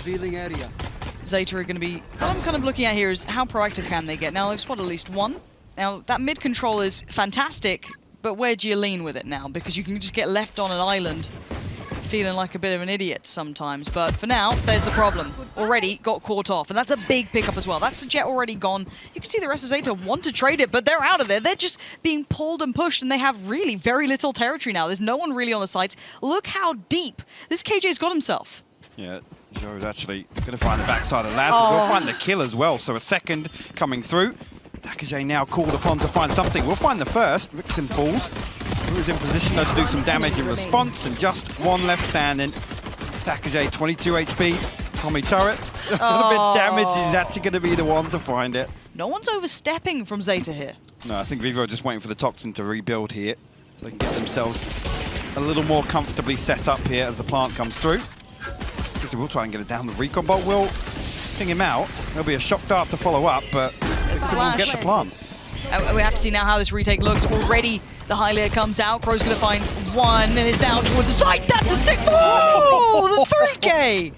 Revealing area. Zeta are going to be... What I'm kind of looking at here is how proactive can they get. Now, they've spotted at least one. Now, that mid control is fantastic, but where do you lean with it now? Because you can just get left on an island feeling like a bit of an idiot sometimes. But for now, there's the problem. Already got caught off, and that's a big pickup as well. That's the jet already gone. You can see the rest of Zeta want to trade it, but they're out of there. They're just being pulled and pushed, and they have really very little territory now. There's no one really on the sides. Look how deep this KJ's got himself. Yeah, Joe's actually going to find the backside of the lads. We'll find the kill as well, so a second coming through. Dakaj now called upon to find something. We'll find the first. Vixen falls. Who's in position though to do some damage in response, and just one left standing. Dakaj, 22 HP. Tommy turret. A little bit damaged. He's actually going to be the one to find it. No one's overstepping from Zeta here. No, I think Vivo are just waiting for the Toxin to rebuild here, so they can get themselves a little more comfortably set up here as the plant comes through. So we'll try and get it down. The recon bolt will ping him out. There'll be a shock dart to follow up, but we'll get the plant. We have to see now how this retake looks. Already the Hylia comes out. Crow's going to find one and is down towards the side. That's a sick. Oh, the 3K!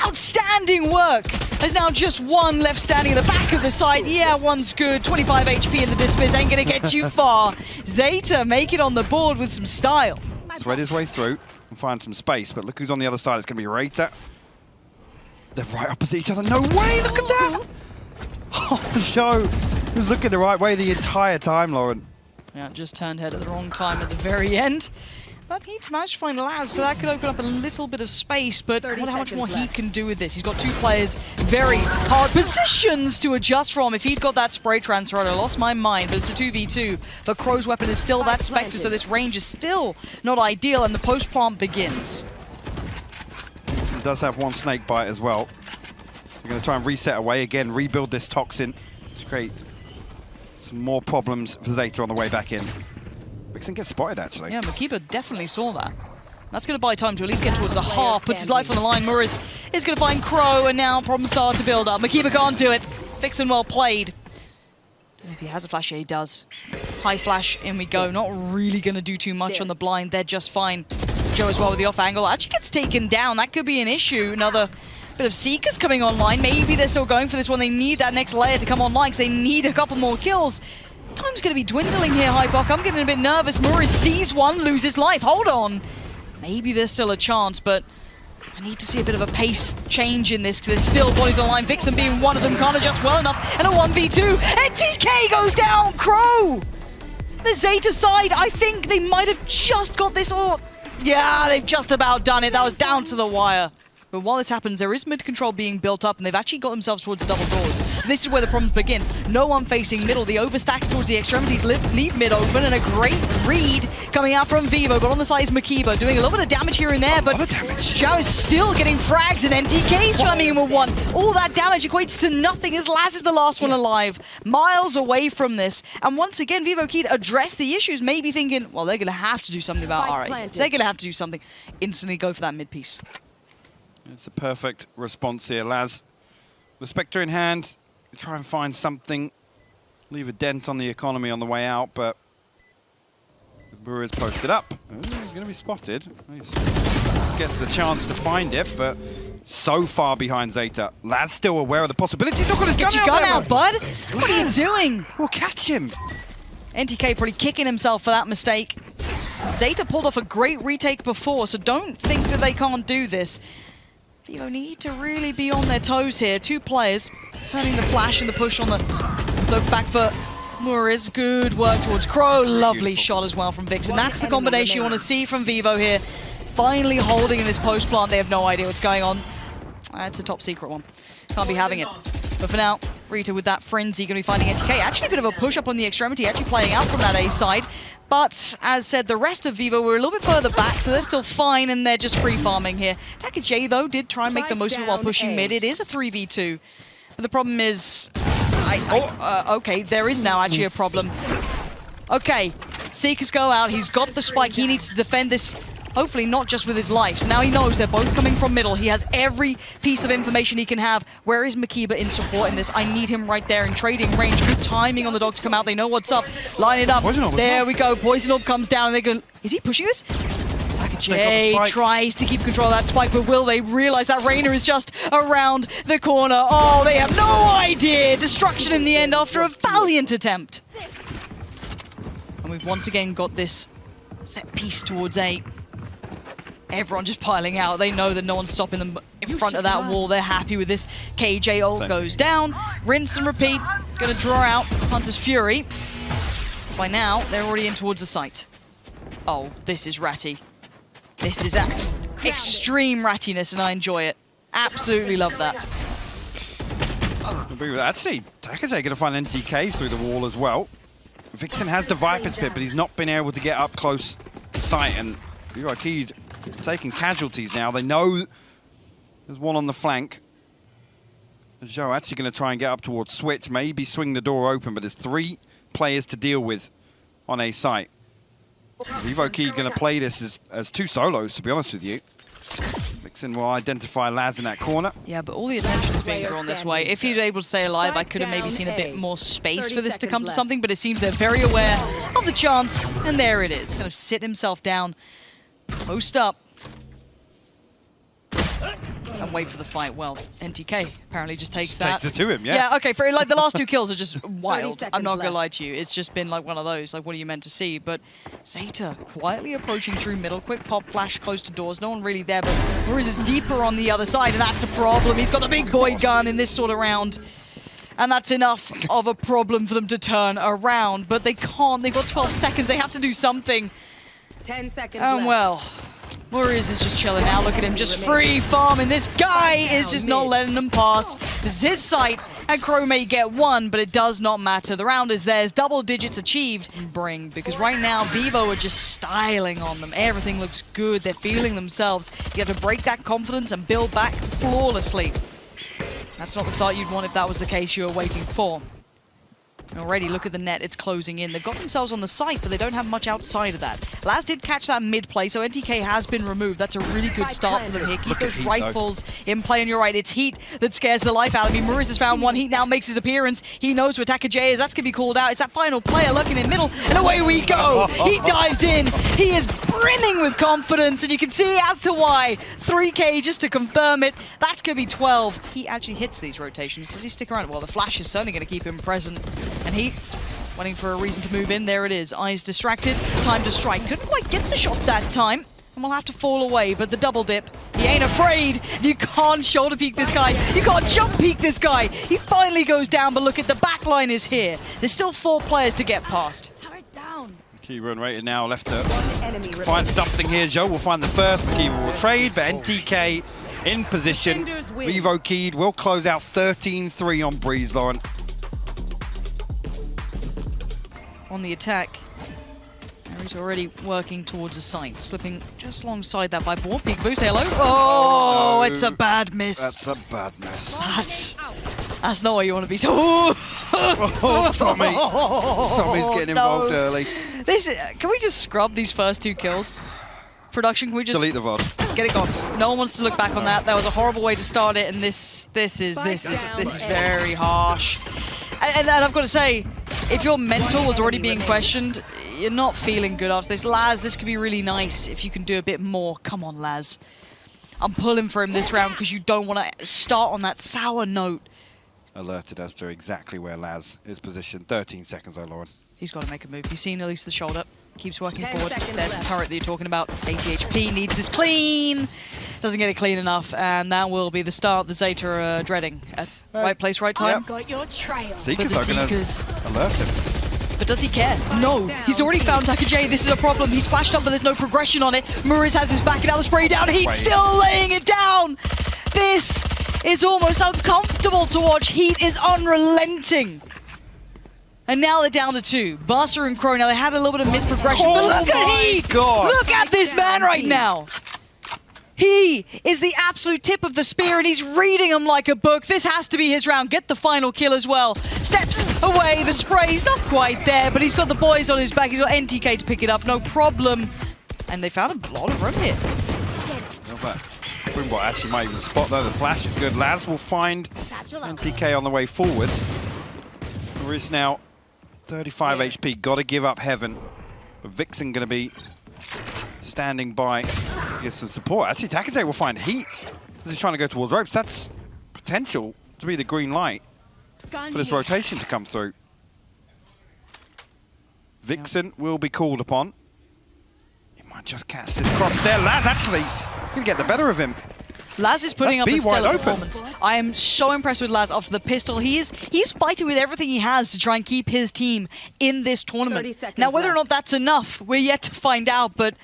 Outstanding work. There's now just one left standing at the back of the site. Yeah, one's good. 25 HP in the dismiss. Ain't going to get too far. Zeta make it on the board with some style. Thread his way through and find some space, but look who's on the other side. It's going to be Rata. They're right opposite each other. No way! Look at that! Oh, Joe was looking the right way the entire time, Lauren. Yeah, just turned head at the wrong time at the very end. But he's managed to find Laz, so that could open up a little bit of space, but I wonder how much more he can do with this. He's got two players, very hard positions to adjust from. If he'd got that spray transfer, I'd have lost my mind, but it's a 2v2. But Crow's weapon is still that Spectre, so this range is still not ideal, and the post-plant begins. He does have one snake bite as well. We're going to try and reset away again, rebuild this Toxin. Just create some more problems for Zeta on the way back in. Vixen gets spotted, actually. Yeah, Makiba definitely saw that. That's going to buy time to at least get towards the half, puts his life on the line. Muriz is going to find Crow, and now problems start to build up. Makiba can't do it. Vixen well played. If he has a flash, yeah, he does. High flash, in we go. Not really going to do too much on the blind. They're just fine. Joe as well with the off angle. Actually gets taken down. That could be an issue. Another bit of Seekers coming online. Maybe they're still going for this one. They need that next layer to come online because they need a couple more kills. Time's going to be dwindling here, Hypok. I'm getting a bit nervous. Muriz sees one, loses life. Hold on. Maybe there's still a chance, but I need to see a bit of a pace change in this because there's still bodies online. Vixen being one of them can't adjust well enough. And a 1v2. And TK goes down. Crow. The Zeta side, I think they might have just got this. Or yeah, they've just about done it. That was down to the wire. But while this happens, there is mid-control being built up, and they've actually got themselves towards the double doors. So this is where the problems begin. No one facing middle. The overstacks towards the extremities leave mid open, and a great read coming out from Vivo. But on the side is Makiba, doing a little bit of damage here and there, but Zhao is still getting frags, and NTK's chiming in with one. All that damage equates to nothing as Laz is the last one alive. Miles away from this. And once again, Vivo Kid addressed the issues, maybe thinking, well, they're going to have to do something about RA. They're going to have to do something. Instantly go for that mid piece. It's a perfect response here. Laz, with Spectre in hand, try and find something, leave a dent on the economy on the way out, but the Brewer is posted up. Ooh, he's going to be spotted. He gets the chance to find it, but so far behind Zeta. Laz still aware of the possibilities. Look at his gun out. Get your gun out, bud. What are you doing? We'll catch him. NTK probably kicking himself for that mistake. Zeta pulled off a great retake before, so don't think that they can't do this. Vivo need to really be on their toes here. Two players turning the flash and the push on the look back for Muriz. Good work towards Crow. Lovely shot as well from Vixen. That's the combination you want to see from Vivo here. Finally holding in this post plant. They have no idea what's going on. It's a top secret one. Can't be having it. But for now, Rita with that frenzy going to be finding NTK. Actually a bit of a push up on the extremity. Actually playing out from that A side. But, as said, the rest of Vivo were a little bit further back, so they're still fine, and they're just free farming here. Dakaj, though, did try and make the most of it while pushing mid. It is a 3v2. But the problem is... okay, there is now actually a problem. Okay, Seekers go out. He's got the spike. He needs to defend this, hopefully not just with his life. So now he knows they're both coming from middle. He has every piece of information he can have. Where is Makiba in support in this? I need him right there in trading range. Good timing on the dog to come out. They know what's up. Line it up. There we go. Poison Orb comes down. And they're going. Is he pushing this? J tries to keep control of that spike, but will they realize that Reyna is just around the corner? Oh, they have no idea. Destruction in the end after a valiant attempt. And we've once again got this set piece towards A. Everyone just piling out. They know that no one's stopping them in front of that wall. They're happy with this. KJ ult goes down. Rinse and repeat. Gonna draw out Hunter's Fury. By now, they're already in towards the site. Oh, this is ratty. This is extreme rattiness, and I enjoy it. Absolutely love that. Actually, Takase going to find NTK through the wall as well. Vixen has the Viper's Pit, but he's not been able to get up close to sight, and VCT taking casualties now. They know there's one on the flank. Joe actually going to try and get up towards Switch, maybe swing the door open, but there's 3 players to deal with on a site. VCT going to play this as 2 solos, to be honest with you. Vixen will identify Laz in that corner. Yeah, but all the attention is being drawn this way. If he's able to stay alive, I could have maybe seen a bit more space for this to come to something, but it seems they're very aware of the chance, and there it is. Kind of sit himself down, post up, and wait for the fight. Well, NTK apparently just takes that. Takes it to him, yeah. Yeah, okay, for like the last 2 kills are just wild. I'm not gonna lie to you. It's just been like one of those, like what are you meant to see? But Zeta quietly approaching through middle, quick pop flash close to doors, no one really there, but Muriz is deeper on the other side, and that's a problem. He's got the big boy gun in this sort of round. And that's enough of a problem for them to turn around, but they can't. They've got 12 seconds. They have to do something. 10 seconds And left. well, Muriz is just chilling now. Look at him, just free farming. This guy is just not letting them pass. This is his site, and Crow may get 1, but it does not matter. The round is theirs. Double digits achieved. Bring, because right now, Vivo are just styling on them. Everything looks good. They're feeling themselves. You have to break that confidence and build back flawlessly. That's not the start you'd want if that was the case you were waiting for. Already, look at the net, it's closing in. They've got themselves on the site, but they don't have much outside of that. Laz did catch that mid-play, so NTK has been removed. That's a really good start for them here. Keep those rifles in play, and you're right, it's Heat that scares the life out of me. Muriz has found 1. Heat now makes his appearance. He knows where Attacker J is. That's going to be called out. It's that final player lurking in middle, and away we go. He dives in. He is brimming with confidence, and you can see as to why. 3K just to confirm it. That's going to be 12. He actually hits these rotations. Does he stick around? Well, the flash is certainly going to keep him present. And Heat waiting for a reason to move in. There it is. Eyes distracted. Time to strike. Couldn't quite get the shot that time. And we'll have to fall away. But the double dip. He ain't afraid. You can't shoulder peek this guy. You can't jump peek this guy. He finally goes down. But look at the back line is here. There's still 4 players to get past. Key run rated now left to find something here. Joe will find the first. McKeever will trade, but NTK in position. VCT will close out 13-3 on Breeze, Lauren. On the attack. He's already working towards a site, slipping just alongside that by Born. Peek boost, hello. Oh, no. It's a bad miss. That's a bad miss. That's not what you want to be. Oh, Tommy. Tommy's getting involved early. Can we just scrub these first 2 kills? Production, can we just delete the VOD? Get it gone. No one wants to look back on that. That was a horrible way to start it, and this is very harsh. And I've got to say, if your mental was already being questioned, you're not feeling good after this. Laz, this could be really nice if you can do a bit more. Come on, Laz. I'm pulling for him this round because you don't want to start on that sour note. Alerted as to exactly where Laz is positioned. 13 seconds though, Lauren. He's got to make a move. He's seen at least the shoulder. Keeps working forward. There's the turret that you're talking about. 80 HP, needs this clean. Doesn't get it clean enough, and that will be the start the Zeta are dreading. Right place, right time. Got your trail. Seekers are going to alert him. But does he care? No. He's already found Attacker J. This is a problem. He's flashed up, but there's no progression on it. Muriz has his back, and now the spray down. Heat still laying it down. This is almost uncomfortable to watch. Heat is unrelenting. And now they're down to 2. Buster and Crow, now they had a little bit of mid-progression, but look at Heat! God. Look at this man right now! He is the absolute tip of the spear, and he's reading them like a book. This has to be his round. Get the final kill as well. Steps away, the spray's not quite there, but he's got the boys on his back. He's got NTK to pick it up, no problem. And they found a lot of room here. Boombot actually might even spot though. The flash is good. Laz will find NTK on the way forwards. There is now 35 HP. Got to give up Heaven. But Vixen going to be standing by Get some support. Actually, Takajay will find heat as he's trying to go towards ropes. That's potential to be the green light for this rotation to come through. Vixen will be called upon. He might just catch this cross there. Laz actually going to get the better of him. Laz is putting up a B wide stellar open. performance. I am so impressed with Laz after the pistol. He's fighting with everything he has to try and keep his team in this 30 tournament. seconds Now, whether or left. not that's enough, we're yet to find out, but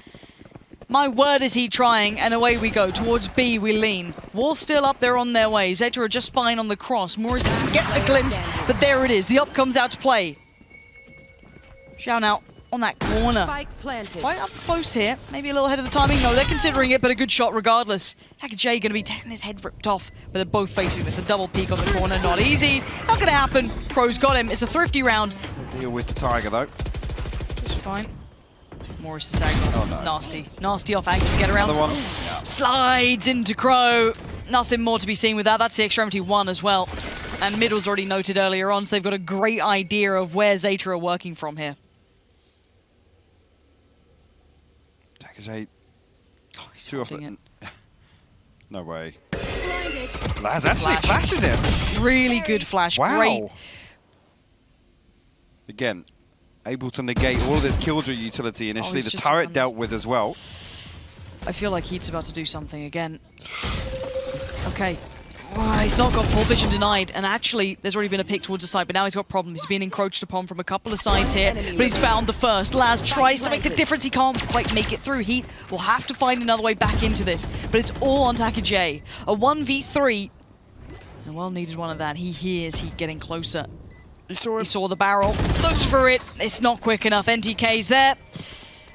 my word is he trying, and away we go. Towards B we lean. Wall still up, they're on their way. Zeta are just fine on the cross. Morris doesn't get the glimpse, but there it is. The up comes out to play. Shout out on that corner. Spike planted. Quite up close here. Maybe a little ahead of the timing. No, they're considering it, but a good shot regardless. Takajay going to be getting his head ripped off, but they're both facing this. A double peek on the corner. Not easy. Not going to happen. Pro's got him. It's a thrifty round. Deal with the Tiger, though. Just fine. Morris is angle. Oh, no. Nasty. Nasty off angle to get around. Another one. Slides into Crow. Nothing more to be seen with that. That's the extremity one as well. And mid was already noted earlier on, so they've got a great idea of where Zeta are working from here. Takajay. Oh, he's Too holding often. it. No way. Blinded. Laz actually Flash. flashes him. Really good flash. Wow. Great. Again, able to negate all of this killjoy utility initially. he's The just turret on dealt this. with as well. I feel like Heat's about to do something again. Okay. Wow, he's not got full vision denied, and actually, there's already been a pick towards the side, but now he's got problems. He's being encroached upon from a couple of sides here, but he's found the first. Laz tries to make the difference. He can't quite make it through. Heat will have to find another way back into this, but it's all on Takajay. A 1v3. A well-needed one of that. He hears Heat getting closer. You saw him. He saw the barrel, looks for it. It's not quick enough. NTK's there.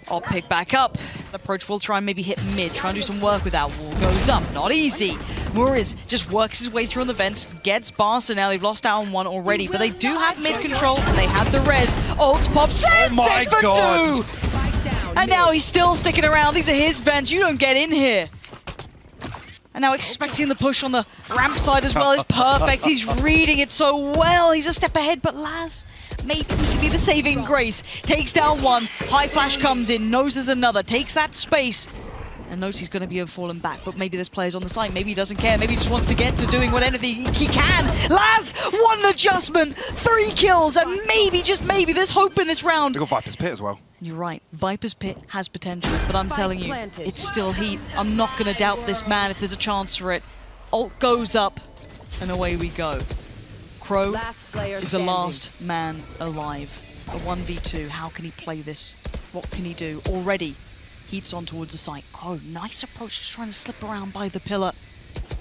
I'll pick back up. Approach will try and maybe hit mid, try and do some work with that. Wall goes up, not easy. Muriz just works his way through on the vents, gets Barca now. They've lost out on one already, but they do have mid control, and they have the res. Ults pop, sends my it for God. 2! Spike down. And now he's still sticking around. These are his vents. You don't get in here. And now expecting the push on the ramp side as well is perfect. He's reading it so well. He's a step ahead, but Laz, maybe he can be the saving grace. Takes down one. High flash comes in, knows there's another, takes that space, and knows he's going to be fallen back. But maybe there's players on the side. Maybe he doesn't care. Maybe he just wants to get to doing what anything he can. Laz, one adjustment, 3 kills, and maybe, just maybe, there's hope in this round. They got Viper's Pit as well. You're right, Viper's Pit has potential, but I'm telling you, planted. it's still Heat. I'm not going to doubt this man if there's a chance for it. Ult goes up, and away we go. Crow Last player is the standing. last man alive. A 1v2, how can he play this? What can he do? Already, Heat's on towards the site. Crow, nice approach, just trying to slip around by the pillar.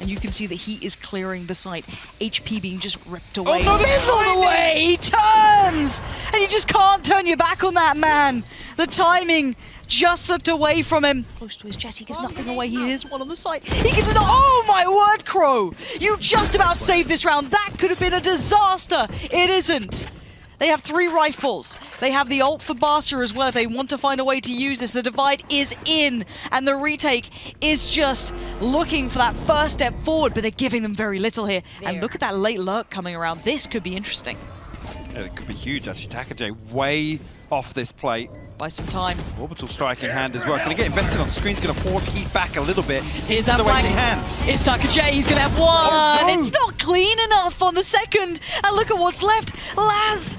And you can see that Heat is clearing the site. HP being just ripped away. no, the Middle away! He turns! And you just can't turn your back on that man. The timing just slipped away from him. Close to his chest, he gives nothing away. He is one on the site. He can deny. Oh my word, Crow! You just about saved this round. That could have been a disaster. It isn't. They have 3 rifles. They have the ult for Barca as well if they want to find a way to use this. The divide is in, and the retake is just looking for that first step forward, but they're giving them very little here. And look at that late lurk coming around. This could be interesting. Yeah, it could be huge, actually. Takajay way off this plate. By some time. Orbital strike in hand as well. It's going to get invested on screen. It's going to force Heat back a little bit. Here's that the flank. waiting hands. It's Takajay. He's going to have one. Oh, no. It's not clean enough on the second. And look at what's left. Laz,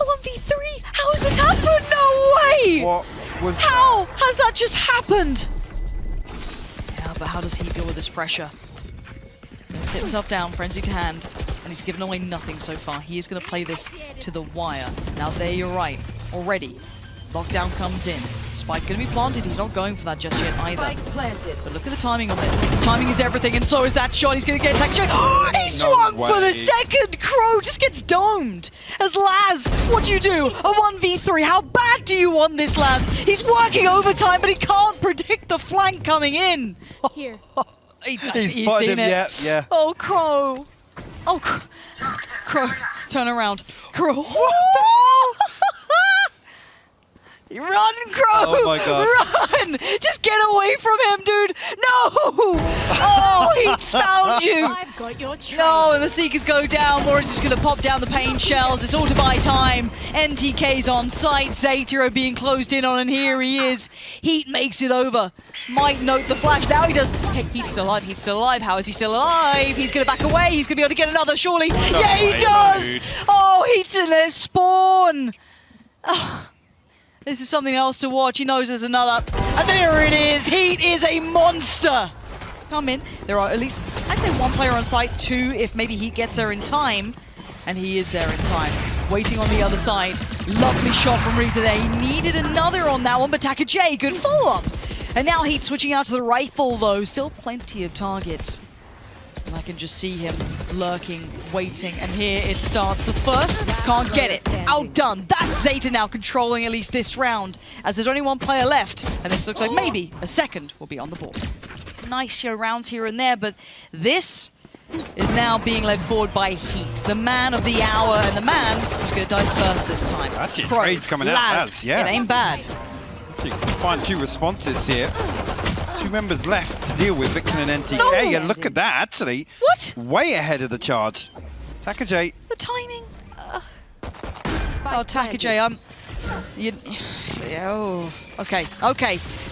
a 1v3. How has this happened? No way. What was How has that just happened? Yeah, but how does he deal with this pressure? Gonna sit himself down, frenzy to hand, and he's given away nothing so far. He is going to play this to the wire. Now there you're right. Already, lockdown comes in. Spike going to be planted. He's not going for that just yet either. Spike planted. But look at the timing on this. Timing is everything, and so is that shot. He's going to get Takajay. Oh, he swung for the way. second. Crow just gets domed. As Laz, what do you do? A 1v3. How bad do you want this, Laz? He's working overtime, but he can't predict the flank coming in. Here. He's He's spotted seen him, it. yeah. Oh, Crow. Oh, Crow. Turn around. Crow. Run, Crow! Oh my god. Run! Just get away from him, dude! No! Oh, Heat's found you! I've got your trail. No, and the Seekers go down. Morris is going to pop down the pain shells. It's all to buy time. NTK's on site. Zeta are being closed in on, and here he is. Heat makes it over. Might note the flash. Now he does. Hey, Heat's still alive. He's still alive. How is he still alive? He's going to back away. He's going to be able to get another, surely. Yeah, he does! Dude. Oh, Heat's in their spawn. Oh, this is something else to watch. He knows there's another. And there it is. Heat is a monster. Come in. There are at least, I'd say, one player on site, two if maybe Heat gets there in time. And he is there in time. Waiting on the other side. Lovely shot from Rita there. He needed another on that one, but Taka J, good follow-up. And now Heat switching out to the rifle, though. Still plenty of targets. And I can just see him lurking, waiting. And here it starts. The first, can't get it. Outdone. That's Zeta now controlling at least this round, as there's only one player left. And this looks like maybe a second will be on the board. Nice rounds here and there, but this is now being led forward by Heat, the man of the hour, and the man who's going to die first this time. That's it. Crow, Trades coming out. Laz, Yeah. it ain't bad. So you can find two responses here. Two members left to deal with, Vixen and NTK. No. And look at that, actually. What? Way ahead of the charge. Taka J. The timing. Oh, Taka J, oh, okay.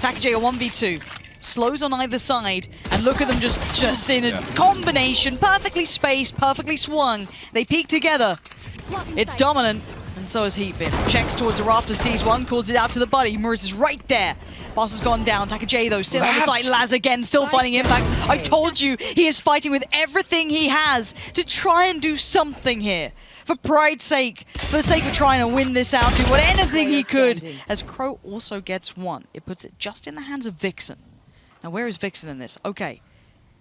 Taka J, a 1v2. Slows on either side, and look at them just in a combination, perfectly spaced, perfectly swung. They peek together. It's dominant, and so is Heat been. Checks towards the rafters, sees one, calls it out to the buddy. Morris is right there. Boss has gone down. Taka J, though, still on the side. Laz again, still finding impact. I told you, he is fighting with everything he has to try and do something here. For pride's sake, for the sake of trying to win this out, do anything he could. As Crow also gets one. It puts it just in the hands of Vixen. Now, where is Vixen in this? Okay.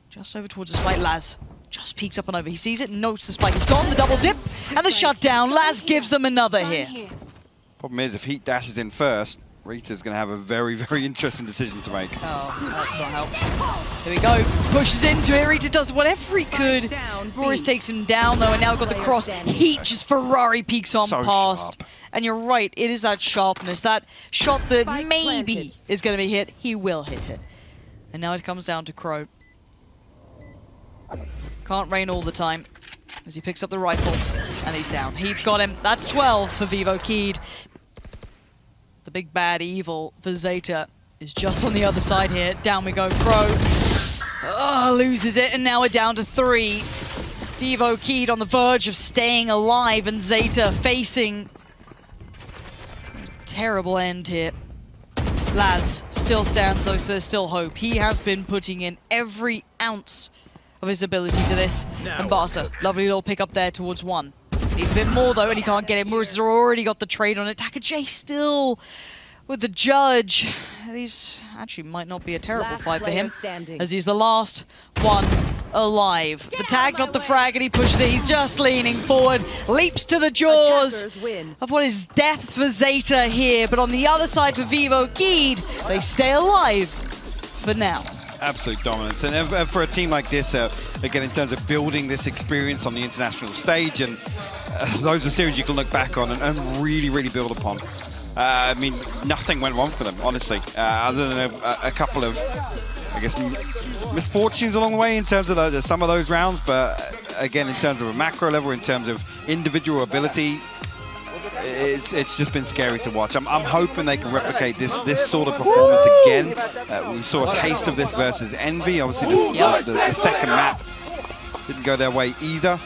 Just over towards the spike. Laz just peeks up and over. He sees it, notes the spike is gone, the double dip, and the shutdown. Laz gives them another here. Problem is, if Heat dashes in first, Rita's going to have a very, very interesting decision to make. Oh, that's not helped. Here we go. Pushes into it. Rita does whatever he could. Morris takes him down, though, and now we've got the cross. Heat just Ferrari peeks on So past. sharp. And you're right, it is that sharpness, that shot that maybe is going to be hit. He will hit it. And now it comes down to Crow. Can't rain all the time as he picks up the rifle. And he's down. Heat's got him. That's 12 for Vivo Keed. The big bad evil for Zeta is just on the other side here. Down we go. Crow loses it, and now we're down to 3. Vivo Keed on the verge of staying alive, and Zeta facing a terrible end here. Laz still stands, though, so there's still hope. He has been putting in every ounce of his ability to this. And Barca, lovely little pick up there towards 1. Needs a bit more, though, and he can't get it. Morris has already got the trade on it. Taka J still with the judge. These actually might not be a terrible fight for him, as he's the last one alive. The tag, not the frag, and he pushes it. He's just leaning forward, leaps to the jaws of what is death for Zeta here. But on the other side for Vivo Keed, they stay alive for now. Absolute dominance. And for a team like this, again, in terms of building this experience on the international stage, and those are series you can look back on and really, really build upon. I mean, nothing went wrong for them, honestly, other than a couple of, I guess, misfortunes along the way in terms of some of those rounds. But again, in terms of a macro level, in terms of individual ability, it's just been scary to watch. I'm hoping they can replicate this sort of performance again. We saw a taste of this versus Envy. Obviously, the second map didn't go their way either.